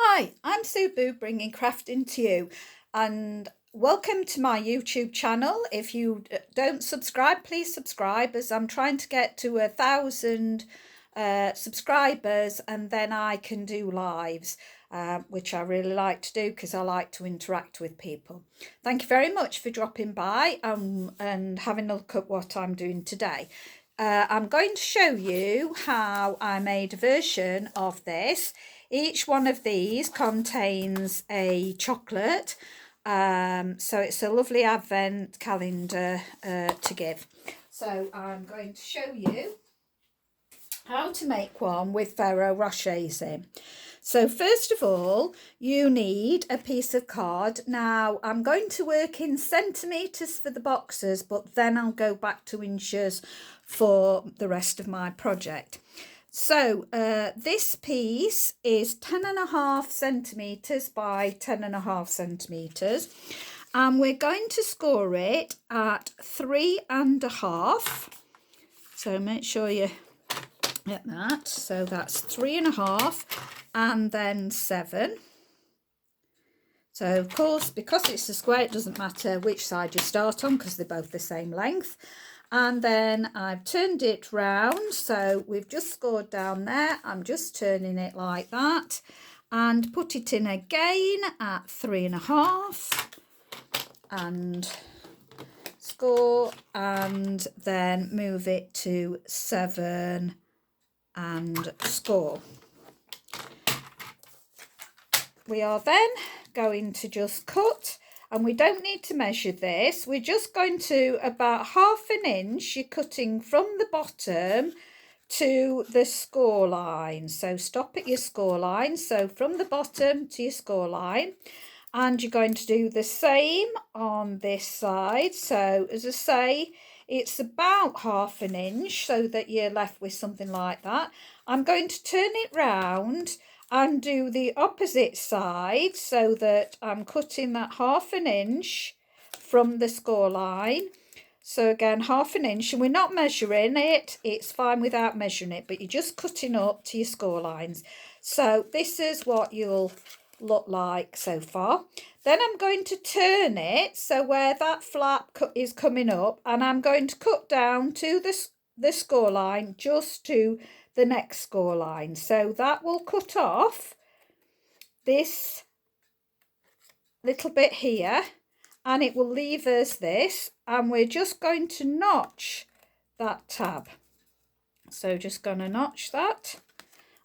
Hi, I'm Sue Boo bringing crafting to you, and welcome to my YouTube channel. If you don't subscribe, please subscribe, as I'm trying to get to 1,000 subscribers, and then I can do lives, which I really like to do because I like to interact with people. Thank you very much for dropping by and having a look at what I'm doing today. I'm going to show you how I made a version of this. Each one of these contains a chocolate, so it's a lovely advent calendar to give. So I'm going to show you how to make one with Ferrero Rochers in. So first of all, you need a piece of card. Now I'm going to work in centimetres for the boxes, but then I'll go back to inches for the rest of my project. So this piece is 10.5 centimetres by 10.5 centimetres, and we're going to score it at 3.5. So make sure you get that. So that's 3.5 and then 7. So of course, because it's a square, it doesn't matter which side you start on because they're both the same length. And then I've turned it round, so we've just scored down there. I'm just turning it like that and put it in again at 3.5 and score, and then move it to 7 and score. We are then going to just cut, and we don't need to measure this. We're just going to about 1/2 inch. You're cutting from the bottom to the score line. So stop at your score line. So from the bottom to your score line. And you're going to do the same on this side. So as I say, it's about 1/2 inch so that you're left with something like that. I'm going to turn it round and do the opposite side so that I'm cutting that 1/2 inch from the score line. So again, 1/2 inch, and we're not measuring it. It's fine without measuring it, but you're just cutting up to your score lines. So this is what you'll look like so far. Then I'm going to turn it so where that flap is coming up, and I'm going to cut down to the score line just to the next score line. So that will cut off this little bit here, and it will leave us this, and we're just going to notch that tab. So just going to notch that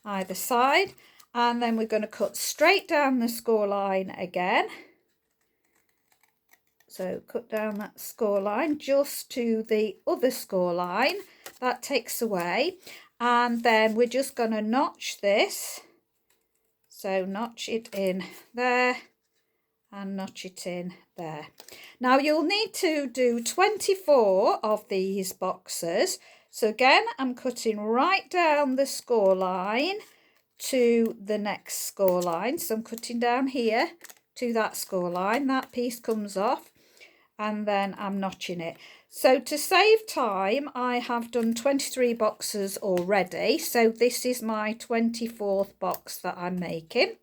either side, and then we're going to cut straight down the score line again. So cut down that score line just to the other score line. That takes away, and then we're just going to notch this. So notch it in there and notch it in there. Now you'll need to do 24 of these boxes. So again, I'm cutting right down the score line to the next score line. So I'm cutting down here to that score line. That piece comes off, and then I'm notching it. So to save time, I have done 23 boxes already. So this is my 24th box that I'm making.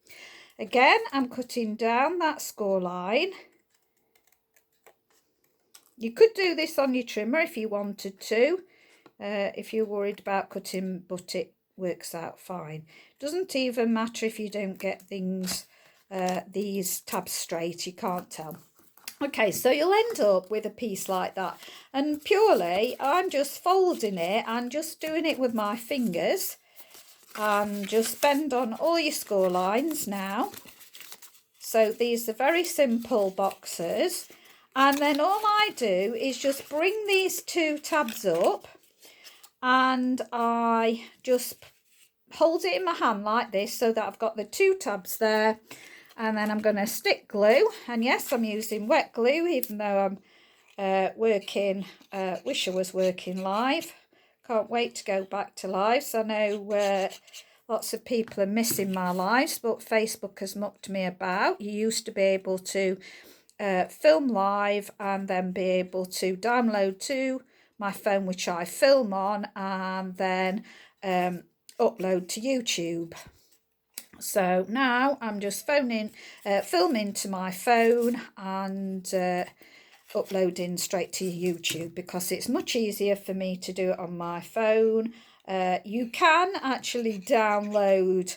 Again, I'm cutting down that score line. You could do this on your trimmer if you wanted to, if you're worried about cutting, but it works out fine. Doesn't even matter if you don't get things, these tabs straight, you can't tell. Okay, so you'll end up with a piece like that, and purely I'm just folding it and just doing it with my fingers, and just bend on all your score lines now. So these are very simple boxes, and then all I do is just bring these two tabs up, and I just hold it in my hand like this so that I've got the two tabs there. And then I'm going to stick glue, and yes, I'm using wet glue, even though I'm wish I was working live. Can't wait to go back to lives. I know lots of people are missing my lives, but Facebook has mucked me about. You used to be able to film live and then be able to download to my phone, which I film on, and then upload to YouTube. So now I'm just filming to my phone and uploading straight to YouTube, because it's much easier for me to do it on my phone. You can actually download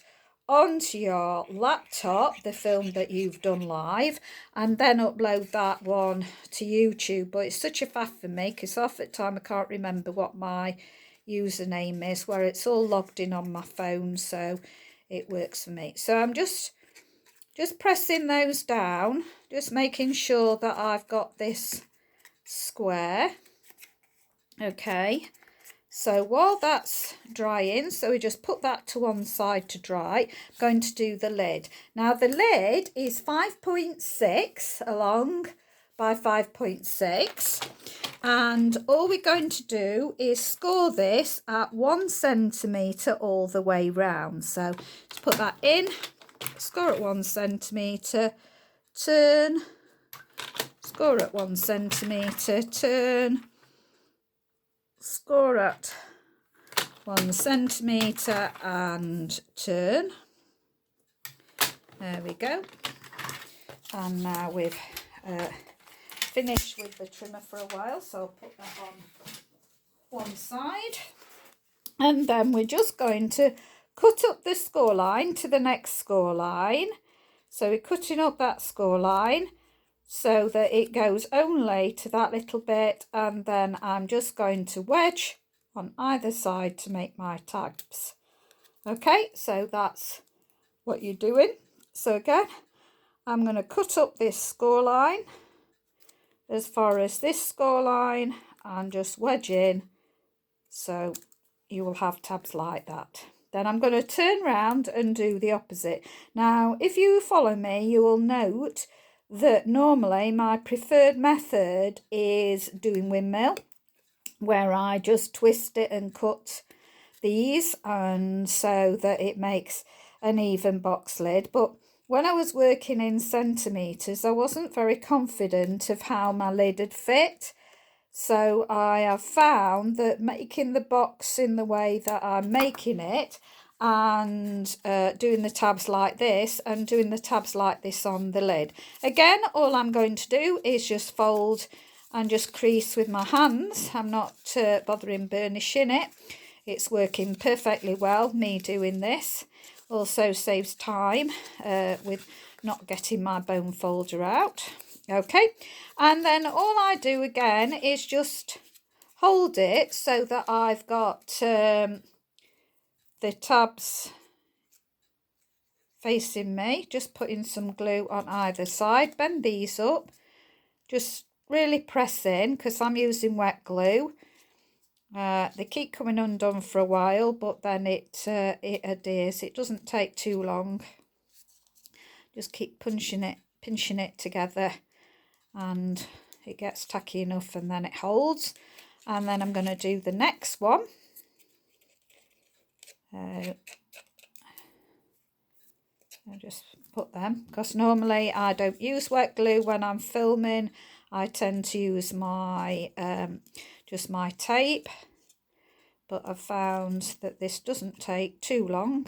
onto your laptop the film that you've done live and then upload that one to YouTube, but it's such a faff for me because half the time I can't remember what my username is, where it's all logged in on my phone, so it works for me. So I'm just pressing those down, just making sure that I've got this square. Okay, so while that's drying, so we just put that to one side to dry. I'm going to do the lid. Now the lid is 5.6 along by 5.6, and all we're going to do is score this at 1 centimetre all the way round. So let's put that in, score at 1 centimetre, turn, score at 1 centimetre, turn, score at 1 centimetre and turn. There we go. And now we've finished with the trimmer for a while, so I'll put that on one side. And then we're just going to cut up the score line to the next score line. So we're cutting up that score line so that it goes only to that little bit, and then I'm just going to wedge on either side to make my tabs. Okay, so that's what you're doing. So again, I'm going to cut up this score line as far as this score line and just wedge in, so you will have tabs like that. Then I'm going to turn round and do the opposite. Now, if you follow me, you will note that normally my preferred method is doing windmill, where I just twist it and cut these, and so that it makes an even box lid. But when I was working in centimetres, I wasn't very confident of how my lid had fit. So I have found that making the box in the way that I'm making it, and doing the tabs like this and doing the tabs like this on the lid. Again, all I'm going to do is just fold and just crease with my hands. I'm not bothering burnishing it. It's working perfectly well, me doing this. Also saves time with not getting my bone folder out. Okay, and then all I do again is just hold it so that I've got the tabs facing me, just putting some glue on either side. Bend these up, just really press in because I'm using wet glue. They keep coming undone for a while, but then it adheres. It doesn't take too long. Just keep pinching it together, and it gets tacky enough, and then it holds. And then I'm going to do the next one. I just put them, because normally I don't use wet glue when I'm filming. I tend to use my just my tape, but I've found that this doesn't take too long.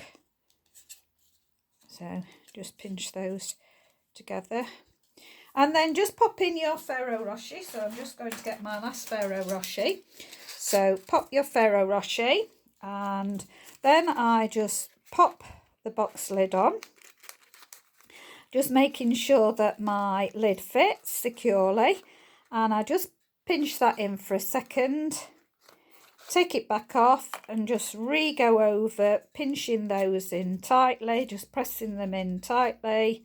So just pinch those together. And then just pop in your Ferro Rocher. So I'm just going to get my last Ferro Rocher. So pop your Ferro Rocher, and then I just pop the box lid on, just making sure that my lid fits securely. And I just pinch that in for a second, take it back off, and just go over, pinching those in tightly, just pressing them in tightly,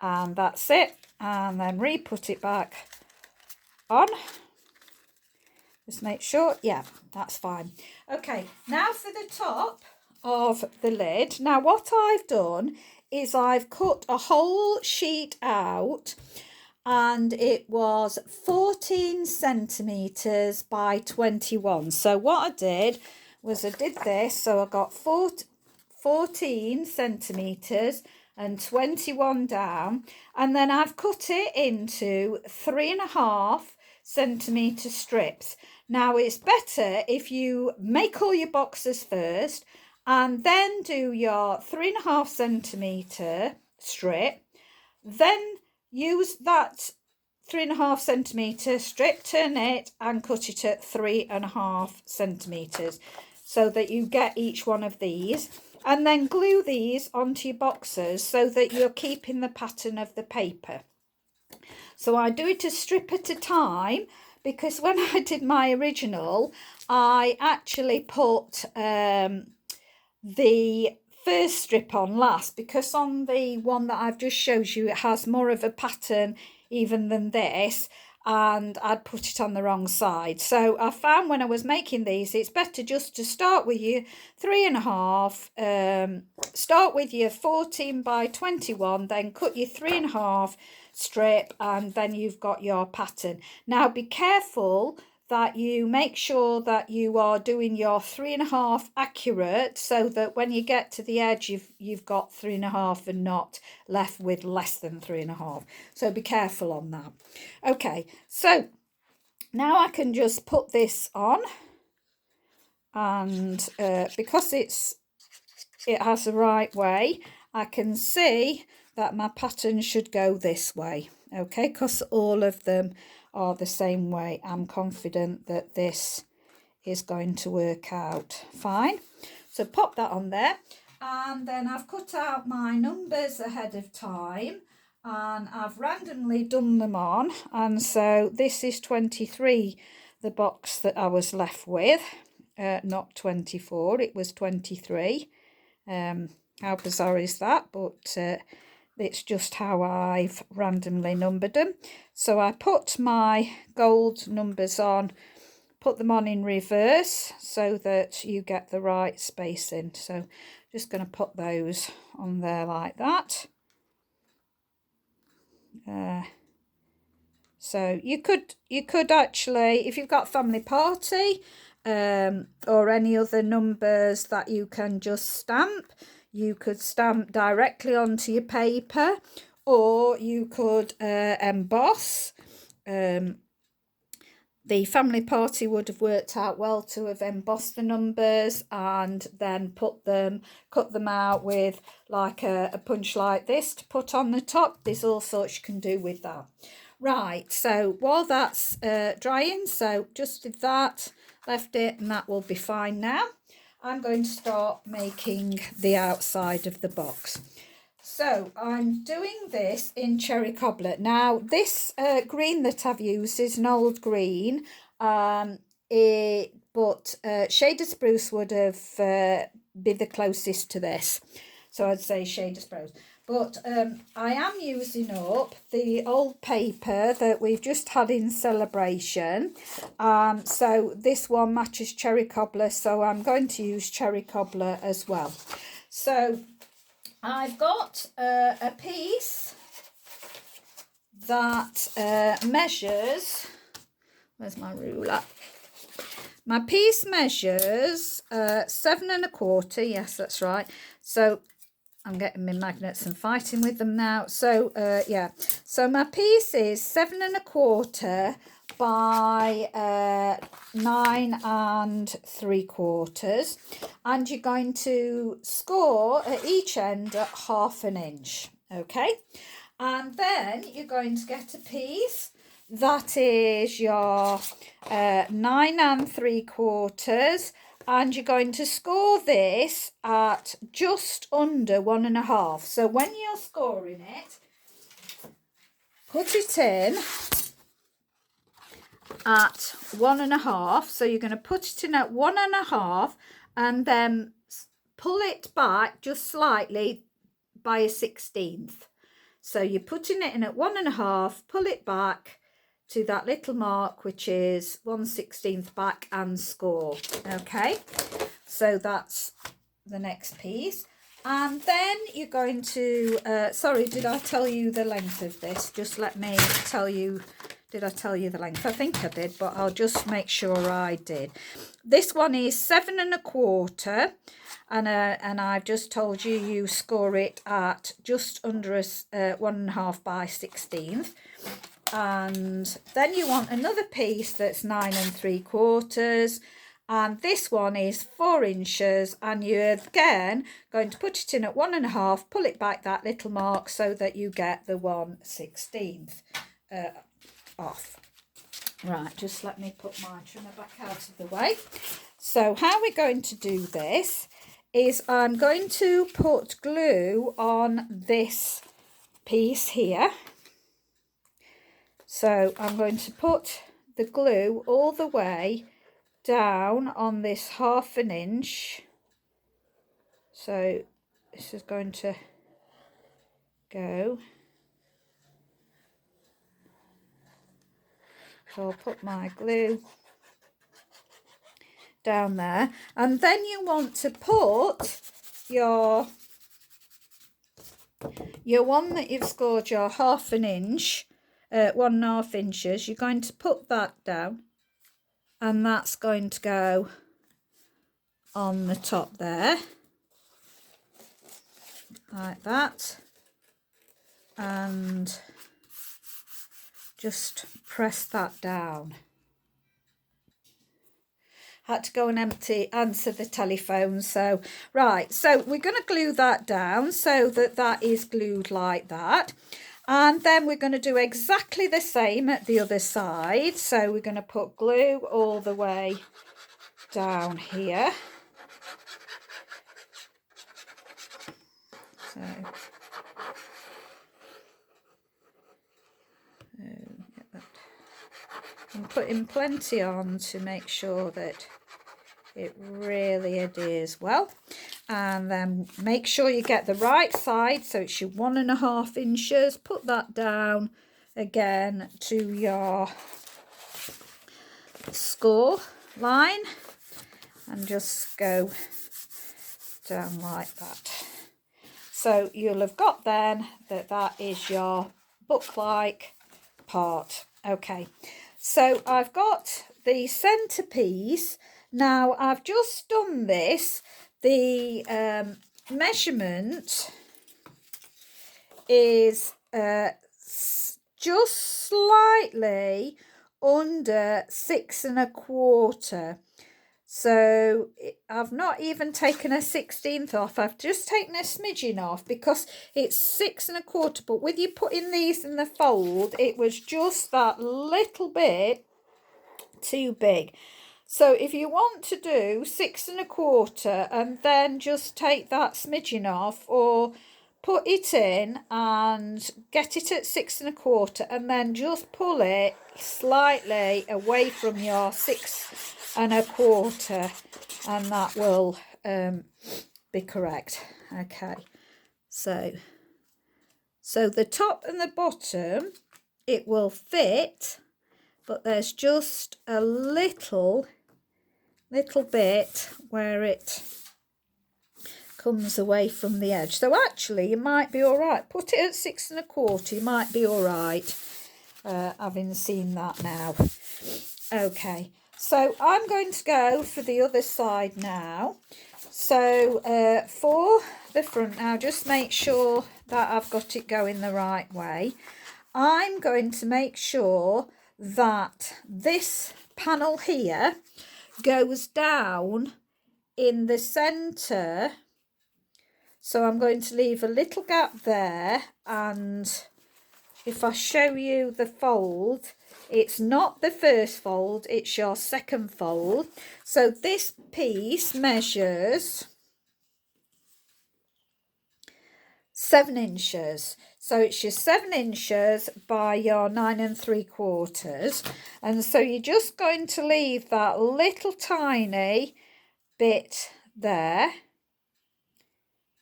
and that's it. And then re-put it back on. Just make sure, yeah, that's fine. Okay, now for the top of the lid. Now what I've done is I've cut a whole sheet out, and it was 14 centimetres by 21. So what I did was I did this, so I got 14 centimetres and 21 down, and then I've cut it into 3.5 centimetre strips. Now it's better if you make all your boxes first and then do your 3.5 centimetre strip. Then use that 3.5 centimetre strip, turn it and cut it at 3.5 centimetres so that you get each one of these, and then glue these onto your boxes so that you're keeping the pattern of the paper. So I do it a strip at a time, because when I did my original, I actually put the first strip on last, because on the one that I've just showed you, it has more of a pattern even than this, and I'd put it on the wrong side. So I found when I was making these, it's better just to start with your 3.5, start with your 14 by 21, then cut your 3.5 strip, and then you've got your pattern. Now be careful that you make sure that you are doing your 3.5 accurate, so that when you get to the edge you've got 3.5 and not left with less than 3.5. So be careful on that. Okay, so now I can just put this on, and because it has the right way, I can see that my pattern should go this way. Okay, because all of them are the same way. I'm confident that this is going to work out fine. So pop that on there, and then I've cut out my numbers ahead of time, and I've randomly done them on, and so this is 23, the box that I was left with, not 24, it was 23. How bizarre is that? But it's just how I've randomly numbered them. So I put my gold numbers on, put them on in reverse so that you get the right spacing. So just going to put those on there like that. So you could actually, if you've got family party or any other numbers that you can just stamp, you could stamp directly onto your paper, or you could emboss. The family party would have worked out well to have embossed the numbers and then cut them out with like a punch like this to put on the top. There's all sorts you can do with that. Right, so while that's drying, so just did that, left it, and that will be fine now. I'm going to start making the outside of the box. So I'm doing this in cherry cobbler. Now this green that I've used is an old green, but shade of spruce would have be the closest to this. So I'd say shade of spruce. But I am using up the old paper that we've just had in celebration. So this one matches cherry cobbler, so I'm going to use cherry cobbler as well. So I've got a piece that measures, where's my ruler? My piece measures 7 1/4, yes, that's right. So I'm getting my magnets and fighting with them now. So yeah, so my piece is 7 1/4 by 9 3/4, and you're going to score at each end at 1/2 inch. Okay, and then you're going to get a piece that is your 9 3/4, and you're going to score this at just under 1 1/2. So when you're scoring it, put it in at 1 1/2. So you're going to put it in at 1 1/2 and then pull it back just slightly by a 1/16. So you're putting it in at 1 1/2, pull it back to that little mark, which is 1/16 back, and score. Okay, so that's the next piece. And then you're going to sorry, did I tell you the length of this? Just let me tell you, did I tell you the length? I think I did, but I'll just make sure I did. This one is 7 1/4, and I've just told you you score it at just under 1 1/2 by 1/16. And then you want another piece that's 9 3/4, and this one is 4 inches, and you're again going to put it in at 1.5, pull it back that little mark so that you get the 1/16 off. Right, just let me put my trimmer back out of the way. So how we're going to do this is I'm going to put glue on this piece here. So I'm going to put the glue all the way down on this 1/2 inch. So this is going to go. So I'll put my glue down there, and then you want to put your one that you've scored your 1/2 inch, 1.5 inches. You're going to put that down, and that's going to go on the top there, like that, and just press that down. Had to go and answer the telephone. So right, so we're going to glue that down so that that is glued like that, and then we're going to do exactly the same at the other side. So we're going to put glue all the way down here. So I'm putting plenty on to make sure that it really adheres well, and then make sure you get the right side, so it's your 1.5 inches. Put that down again to your score line and just go down like that. So you'll have got then that is your book-like part. Okay, so I've got the centerpiece. Now I've just done this. The measurement is just slightly under 6 1/4. So I've not even taken a 16th off. I've just taken a smidgen off because it's 6 1/4. But with you putting these in the fold, it was just that little bit too big. So if you want to do 6 1/4 and then just take that smidgen off, or put it in and get it at 6 1/4 and then just pull it slightly away from your 6 1/4, and that will be correct. Okay, so the top and the bottom, it will fit, but there's just a little bit where it comes away from the edge. So actually you might be all right. Put it at 6 1/4, you might be all right, having seen that now. Okay, so I'm going to go for the other side now. So for the front now, just make sure that I've got it going the right way. I'm going to make sure that this panel here goes down in the center. So I'm going to leave a little gap there, and if I show you the fold, it's not the first fold, it's your second fold. So this piece measures 7 inches. So it's your 7 inches by your 9 3/4. And so you're just going to leave that little tiny bit there.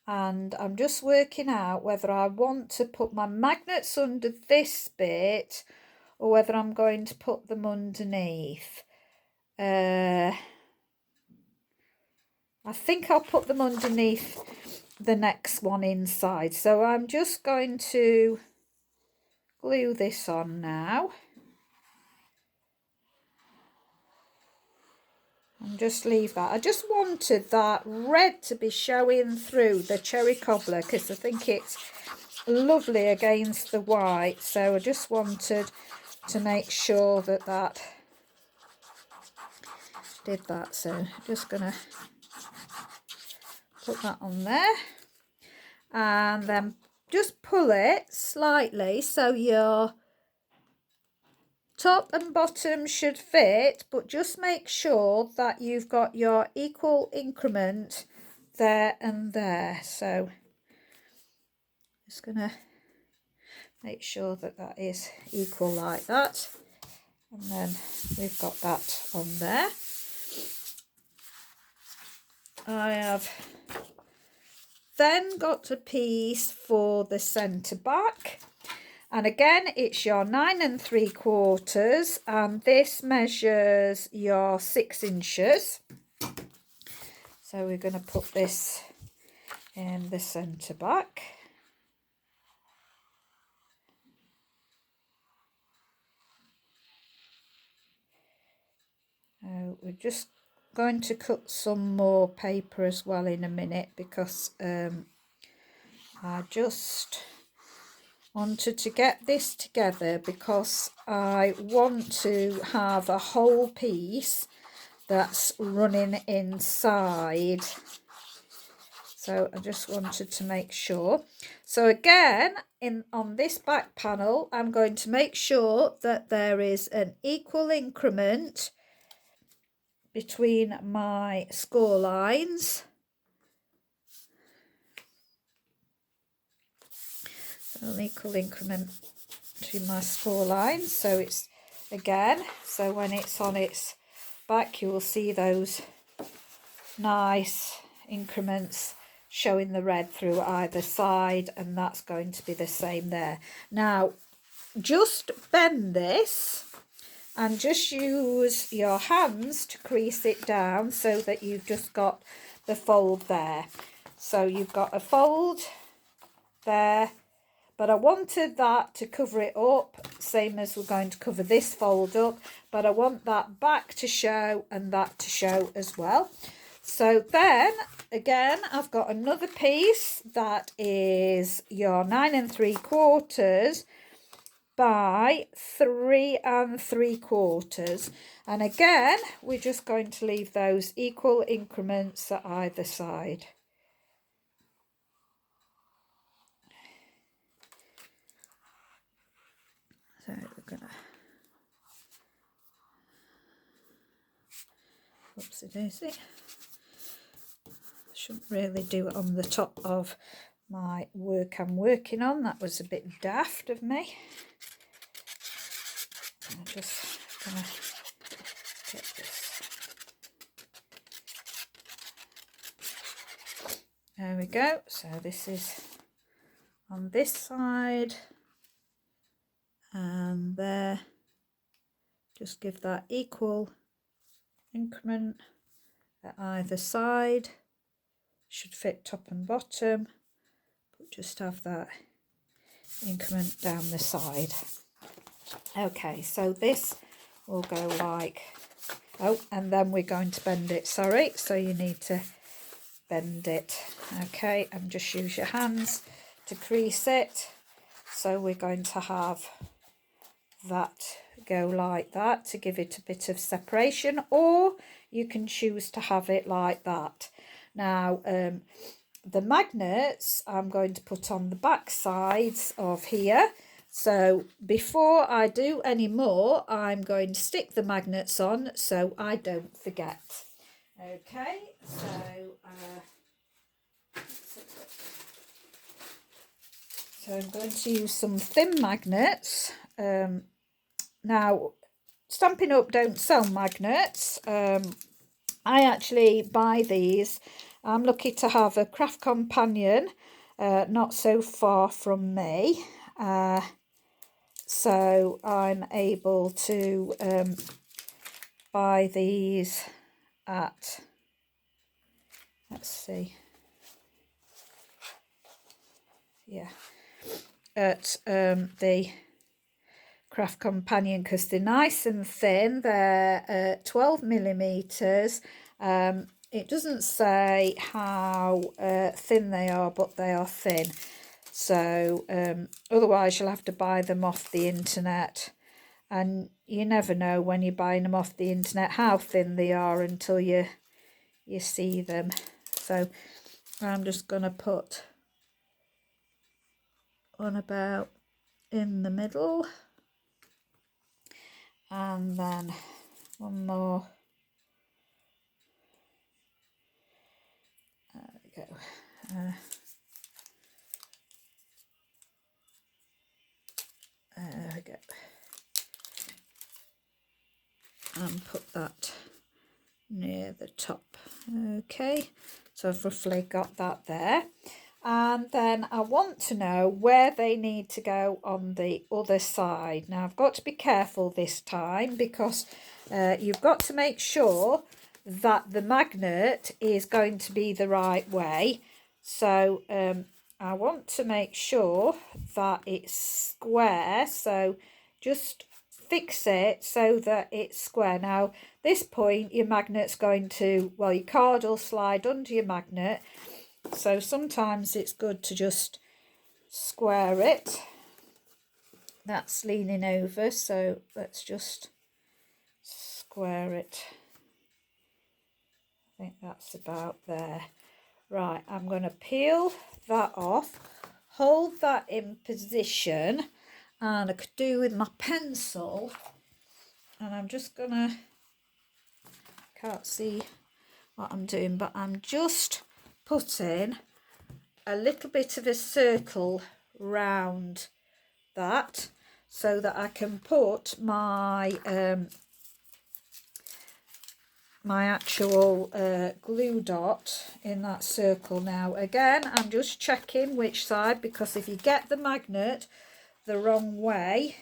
And I'm just working out whether I want to put my magnets under this bit or whether I'm going to put them underneath. I think I'll put them underneath the next one inside. So I'm just going to glue this on now. And just leave that. I just wanted that red to be showing through the cherry cobbler because I think it's lovely against the white. So I just wanted to make sure that did that, so just gonna put that on there, and then just pull it slightly so your top and bottom should fit, but just make sure that you've got your equal increment there and there. So just gonna make sure that that is equal like that, and then we've got that on there. I have then got a piece for the centre back, and again it's your 9 3/4, and this measures your 6 inches. So we're going to put this in the centre back. We're just going to cut some more paper as well in a minute, because I just wanted to get this together because I want to have a whole piece that's running inside. So I just wanted to make sure. So again, on this back panel, I'm going to make sure that there is an equal increment between my score lines. So an equal increment between my score lines. So it's, again, so when it's on its back, you will see those nice increments showing the red through either side, and that's going to be the same there. Now just bend this and just use your hands to crease it down so that you've just got the fold there. So you've got a fold there, but I wanted that to cover it up, same as we're going to cover this fold up, but I want that back to show and that to show as well. So then again, I've got another piece that is your 9 3/4 by 3 3/4, and again we're just going to leave those equal increments at either side. So we're gonna, whoopsie daisy, shouldn't really do it on the top of my work I'm working on. That was a bit daft of me. I'm just gonna get this. There we go. So this is on this side, and there. Just give that equal increment at either side. Should fit top and bottom, but just have that increment down the side. Okay, so this will go like, oh, and then we're going to bend it, sorry, so you need to bend it. Okay, and just use your hands to crease it. So we're going to have that go like that to give it a bit of separation, or you can choose to have it like that. Now the magnets I'm going to put on the back sides of here. So before I do any more, I'm going to stick the magnets on so I don't forget. Okay, so I'm going to use some thin magnets. Now, Stampin' Up! Don't sell magnets. I actually buy these. I'm lucky to have a craft companion not so far from me. So I'm able to buy these at, let's see, yeah, at the craft companion, because they're nice and thin. They're 12 millimeters. It doesn't say how thin they are, but they are thin. So otherwise you'll have to buy them off the internet. and you never know when you're buying them off the internet how thin they are until you see them. So I'm just going to put on about in the middle, and then one more. There we go. There we go. And put that near the top. Okay, so I've roughly got that there. And then I want to know where they need to go on the other side. Now I've got to be careful this time, because you've got to make sure that the magnet is going to be the right way. So I want to make sure that it's square, so just fix it so that it's square. Now this point your magnet's going to, well, your card will slide under your magnet, so sometimes it's good to just square it. That's leaning over, so let's just square it. I think that's about there. Right, I'm going to peel that off, hold that in position, and I could do with my pencil, and I'm just going to, can't see what I'm doing, but I'm just putting a little bit of a circle round that so that I can put my my actual glue dot in that circle. Now again, I'm just checking which side, because if you get the magnet the wrong way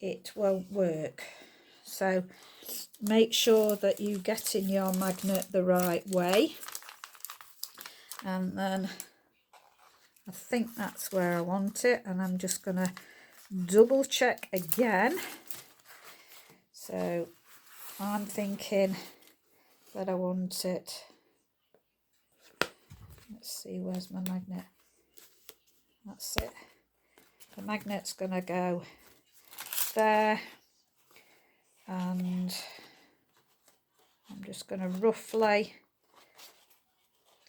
it won't work. So make sure that you get in your magnet the right way, and then I think that's where I want it, and I'm just going to double check again. So I'm thinking that I want it, let's see, where's my magnet? That's it. The magnet's going to go there, and I'm just going to roughly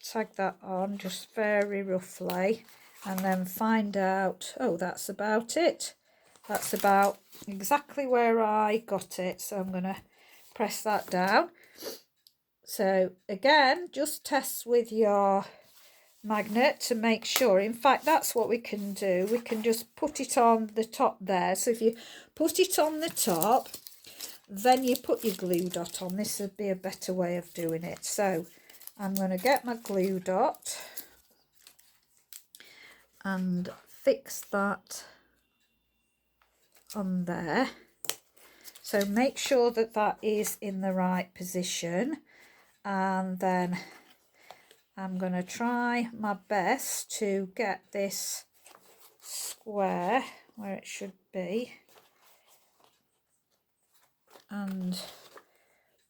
tag that on, just very roughly, and then find out, oh, that's about it. That's about exactly where I got it. So I'm going to press that down. So again, just test with your magnet to make sure. In fact, that's what we can do. We can just put it on the top there. So if you put it on the top, then you put your glue dot on. This would be a better way of doing it. So I'm going to get my glue dot and fix that on there. So make sure that that is in the right position, and then I'm going to try my best to get this square where it should be, and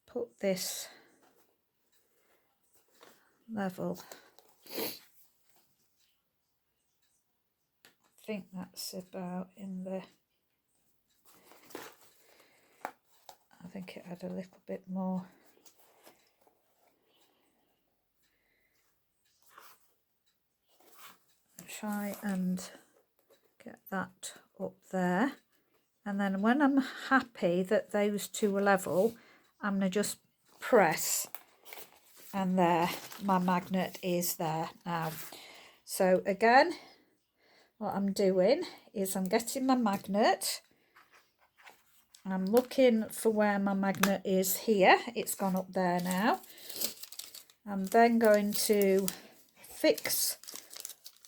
put this level. I think that's about in the, I think it had a little bit more. Try and get that up there, and then when I'm happy that those two are level, I'm going to just press, and there, my magnet is there now. So again, what I'm doing is I'm getting my magnet, I'm looking for where my magnet is here, it's gone up there now. I'm then going to fix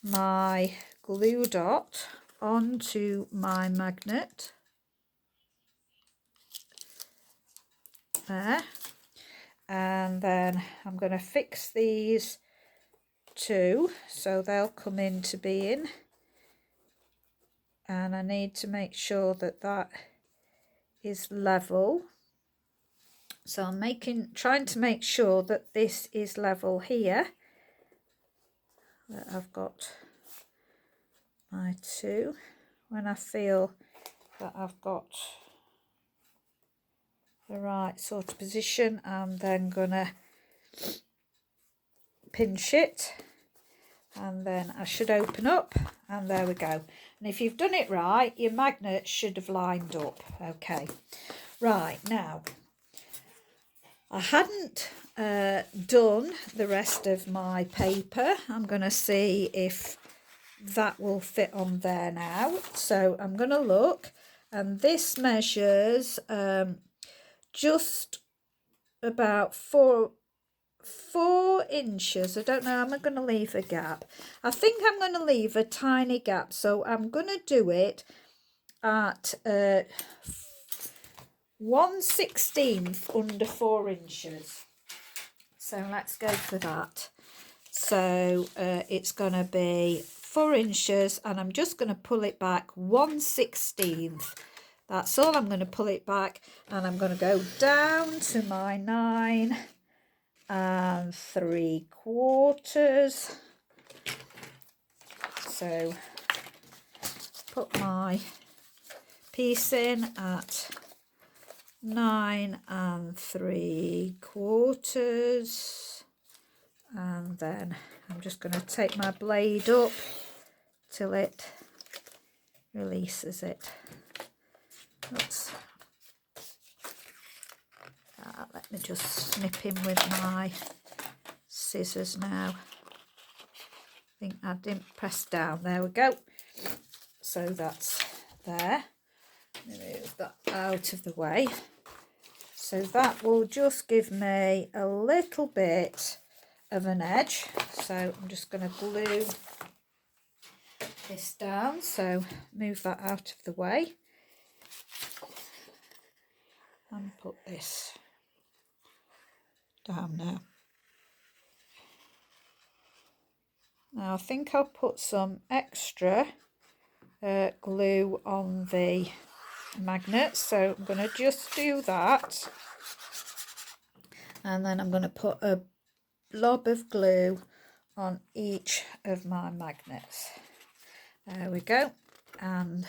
my glue dot onto my magnet there, and then I'm going to fix these two so they'll come into being, and I need to make sure that that is level. So I'm trying to make sure that this is level here, that I've got my two. When I feel that I've got the right sort of position. I'm then gonna pinch it, and then I should open up, and there we go. And if you've done it right, your magnet should have lined up. Okay, right, now I hadn't done the rest of my paper. I'm going to see if that will fit on there now. So I'm going to look, and this measures just about four inches. I don't know, am I going to leave a gap? I think I'm going to leave a tiny gap, so I'm going to do it at 1/16 under 4 inches. So let's go for that. So it's going to be 4 inches, and I'm just going to pull it back 1/16. That's all. I'm going to pull it back, and I'm going to go down to my 9 3/4. So put my piece in at 9 3/4, and then I'm just going to take my blade up till it releases it. Oops. Let me just snip in with my scissors now. I think I didn't press down. There we go. So that's there. Move that out of the way. So that will just give me a little bit of an edge. So I'm just going to glue this down. So move that out of the way. And put this down now. Now I think I'll put some extra glue on the magnet, so I'm going to just do that, and then I'm going to put a blob of glue on each of my magnets. There we go, and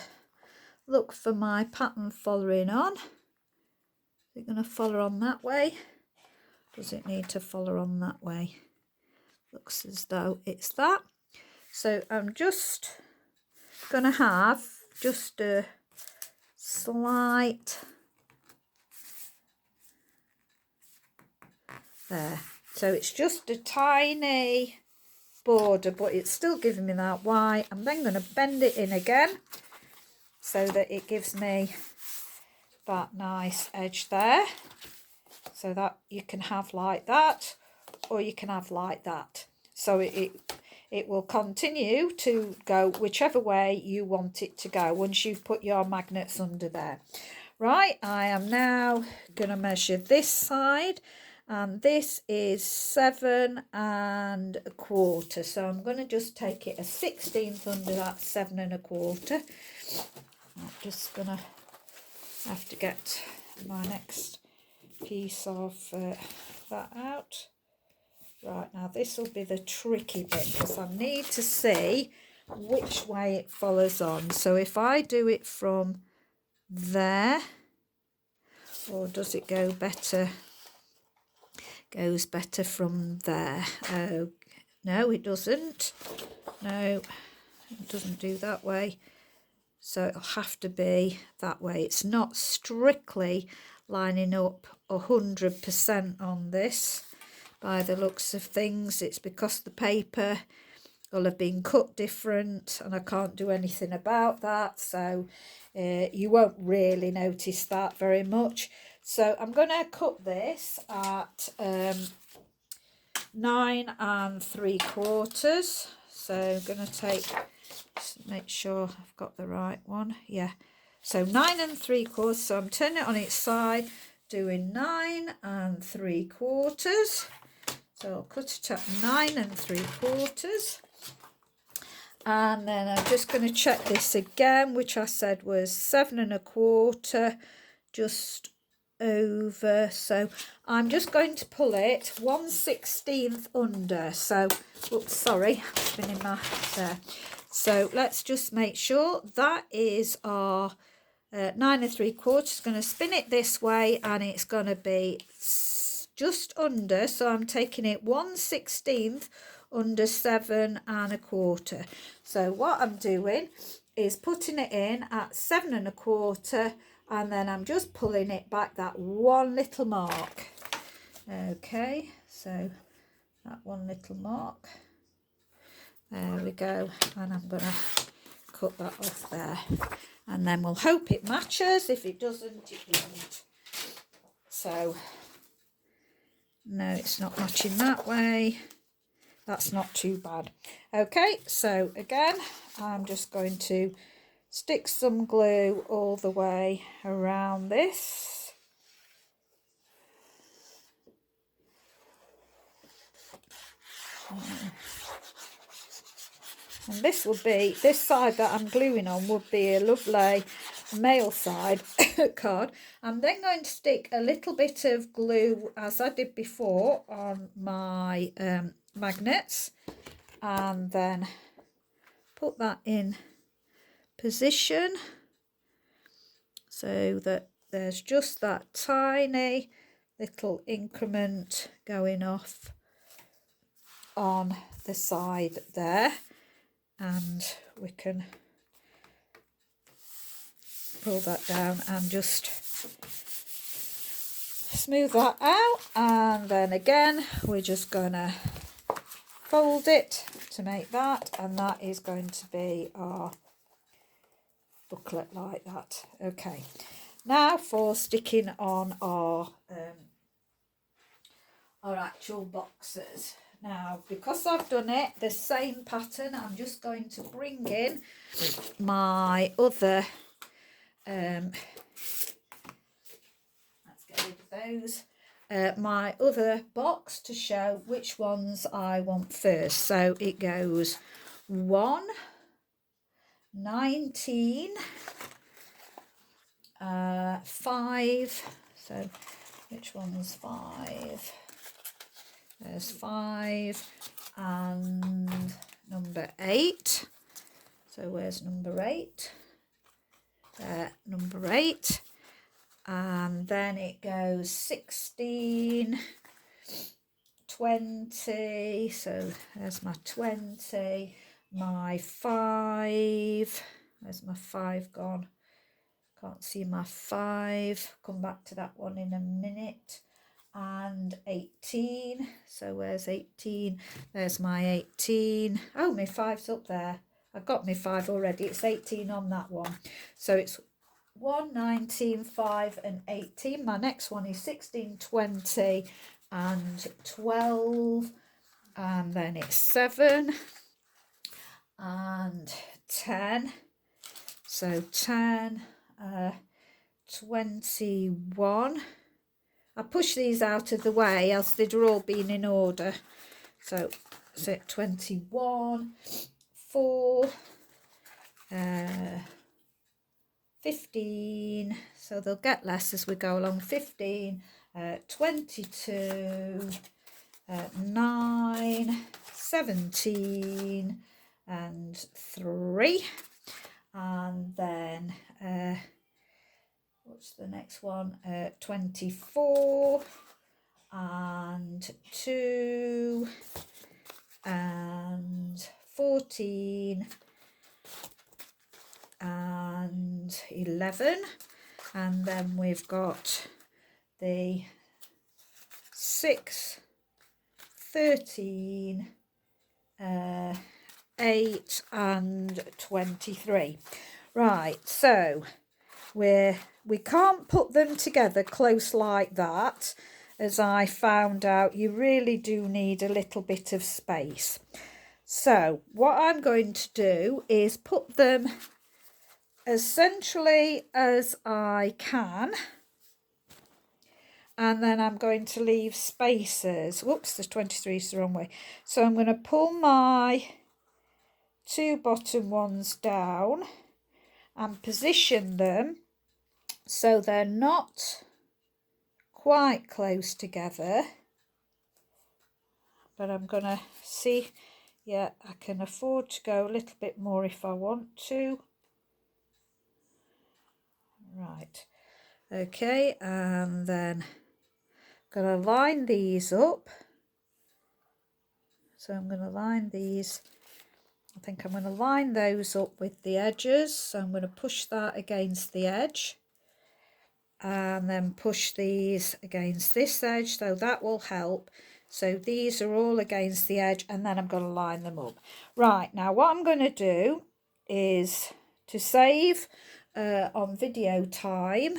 look for my pattern following on. Is it going to follow on that way? Does it need to follow on that way? Looks as though it's that. So I'm just going to have just a slight there. So it's just a tiny border, but it's still giving me that white. I'm then going to bend it in again so that it gives me that nice edge there. So that you can have like that, or you can have like that. So it will continue to go whichever way you want it to go once you've put your magnets under there. Right, I am now going to measure this side, and this is 7 1/4. So I'm going to just take it a 16th under that 7 1/4. I'm just going to have to get my next piece of that out. Right, now this will be the tricky bit, because I need to see which way it follows on. So if I do it from there, or does it go better? Goes better from there. Oh, no, it doesn't. No, it doesn't do that way. So it'll have to be that way. It's not strictly lining up 100% on this. By the looks of things, it's because the paper will have been cut different, and I can't do anything about that, so you won't really notice that very much. So I'm going to cut this at 9 3/4. So I'm going to just make sure I've got the right one. Yeah, so 9 3/4. So I'm turning it on its side, doing 9 3/4. So I'll cut it at 9 3/4. And then I'm just going to check this again, which I said was 7 1/4, just over. So I'm just going to pull it 1/16 under. So, oops, sorry, I've been in my there. So let's just make sure that is our 9 3/4. Going to spin it this way, and it's going to be just under, so I'm taking it 1/16 under 7 1/4. So what I'm doing is putting it in at 7 1/4, and then I'm just pulling it back that one little mark. Okay, so that one little mark, there we go, and I'm gonna cut that off there, and then we'll hope it matches. If it doesn't, it doesn't. So no, it's not matching that way. That's not too bad. Okay, so again, I'm just going to stick some glue all the way around this. And this will be, this side that I'm gluing on would be a lovely male side card. I'm then going to stick a little bit of glue, as I did before, on my magnets, and then put that in position so that there's just that tiny little increment going off on the side there, and we can pull that down and just smooth that out, and then again we're just gonna fold it to make that, and that is going to be our booklet like that. Okay, now for sticking on our actual boxes. Now, because I've done it the same pattern, I'm just going to bring in my other let's get rid of those, my other box to show which ones I want first. So it goes 1, 19, 5, so which one's 5? There's 5, and number 8. So where's number 8? There, number 8. And then it goes 16, 20. So there's my 20, my 5. Where's my 5 gone? Can't see my 5. Come back to that one in a minute. And 18. So where's 18? There's my 18. Oh, my 5's up there. I've got my 5 already. It's 18 on that one. So it's 1, 19, 5 and 18. My next one is 16, 20 and 12. And then it's 7 and 10. So 10, 21. I push these out of the way as they'd all been in order. So 21, 4, 15, so they'll get less as we go along. 15, 22, 9, 17 and 3, and then what's the next one? 24 and 2 and 14 and 11, and then we've got the 6, 13, 8 and 23. Right, so we can't put them together close like that, as I found out you really do need a little bit of space. So what I'm going to do is put them as centrally as I can, and then I'm going to leave spaces. Whoops, the 23 is the wrong way. So I'm going to pull my 2 bottom ones down and position them so they're not quite close together, but I'm going to see, yeah, I can afford to go a little bit more if I want to. Right, okay, and then I'm going to line these up. So I'm going to line these, I think I'm going to line those up with the edges. So I'm going to push that against the edge and then push these against this edge, so that will help. So these are all against the edge, and then I'm going to line them up. Right, now what I'm going to do is to save on video time,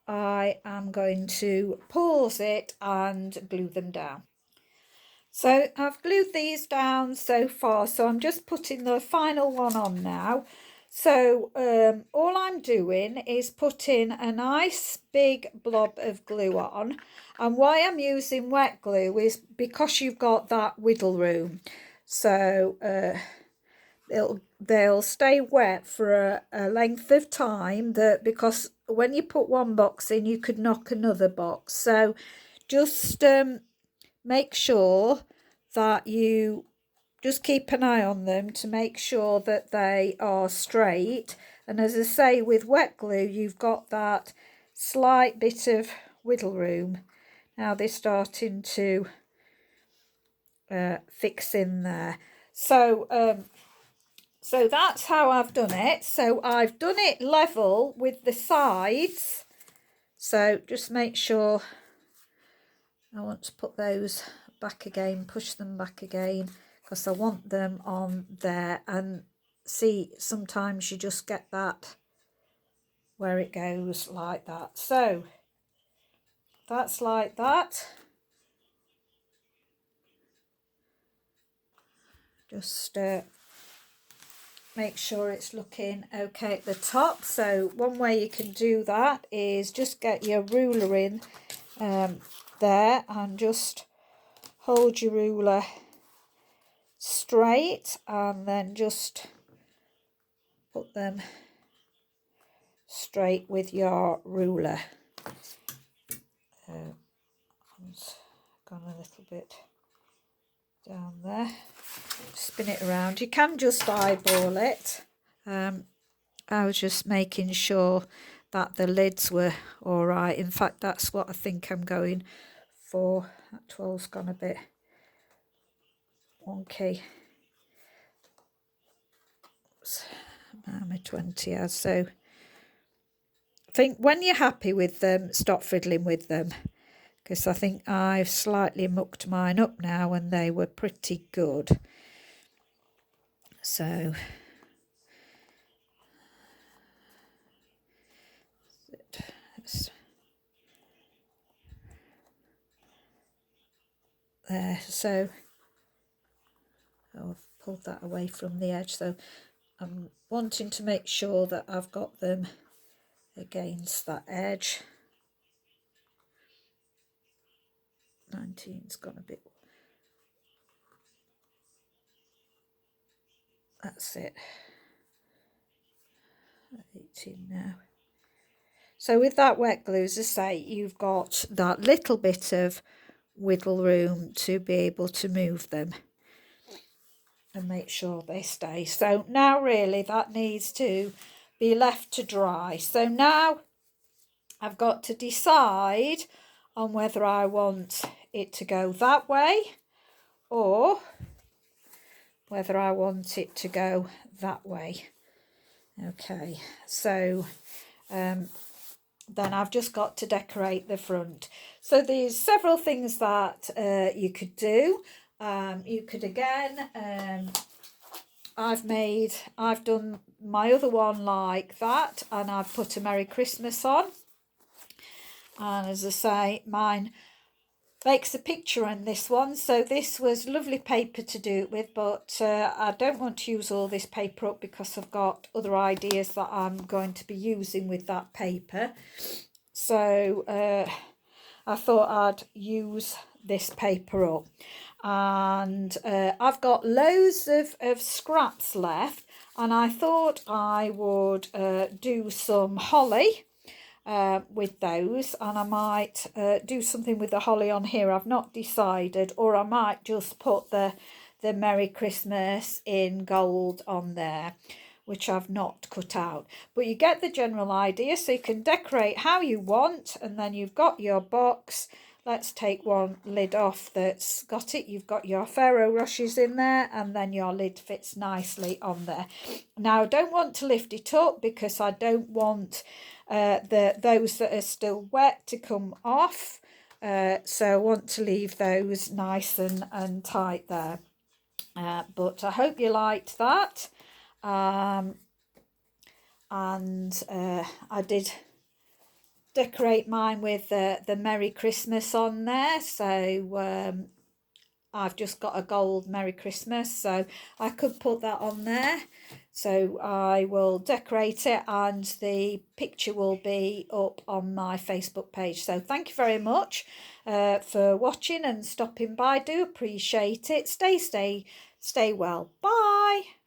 I am going to pause it and glue them down. So I've glued these down so far, so I'm just putting the final one on now. So all I'm doing is putting a nice big blob of glue on, and why I'm using wet glue is because you've got that wiggle room, so they'll stay wet for a length of time, that because when you put one box in you could knock another box. So just make sure that you just keep an eye on them to make sure that they are straight. And as I say, with wet glue you've got that slight bit of wiggle room. Now they're starting to fix in there. So that's how I've done it. So I've done it level with the sides. So just make sure, I want to put those back again, push them back again, because I want them on there. And see, sometimes you just get that where it goes like that. So that's like that. Just make sure it's looking okay at the top. So one way you can do that is just get your ruler in there and just hold your ruler straight and then just put them straight with your ruler. It's gone a little bit down there. Spin it around. You can just eyeball it. I was just making sure that the lids were all right. In fact, that's what I think I'm going for. That 12's gone a bit wonky. My 20 has. So I think when you're happy with them, stop fiddling with them, because I think I've slightly mucked mine up now and they were pretty good. So there, so I've pulled that away from the edge, so I'm wanting to make sure that I've got them against that edge. 19's gone a bit, that's it, 18 now. So with that wet glue, as I say, you've got that little bit of wiggle room to be able to move them and make sure they stay. So now really that needs to be left to dry. So now I've got to decide on whether I want it to go that way or whether I want it to go that way. Okay, so then I've just got to decorate the front. So there's several things that you could do. You could again, I've done my other one like that, and I've put a Merry Christmas on. And as I say, mine makes a picture on this one. So this was lovely paper to do it with, but I don't want to use all this paper up because I've got other ideas that I'm going to be using with that paper. So I thought I'd use this paper up. And I've got loads of scraps left, and I thought I would do some holly with those, and I might do something with the holly on here. I've not decided, or I might just put the Merry Christmas in gold on there. which I've not cut out. But you get the general idea, so you can decorate how you want, and then you've got your box. Let's take one lid off that's got it. You've got your Ferrero Rochers in there, and then your lid fits nicely on there. Now, I don't want to lift it up because I don't want those that are still wet to come off. So I want to leave those nice and tight there. But I hope you liked that. I did decorate mine with the Merry Christmas on there, so I've just got a gold Merry Christmas, so I could put that on there. So I will decorate it, and the picture will be up on my Facebook page. So thank you very much for watching and stopping by. Do appreciate it. Stay well. Bye.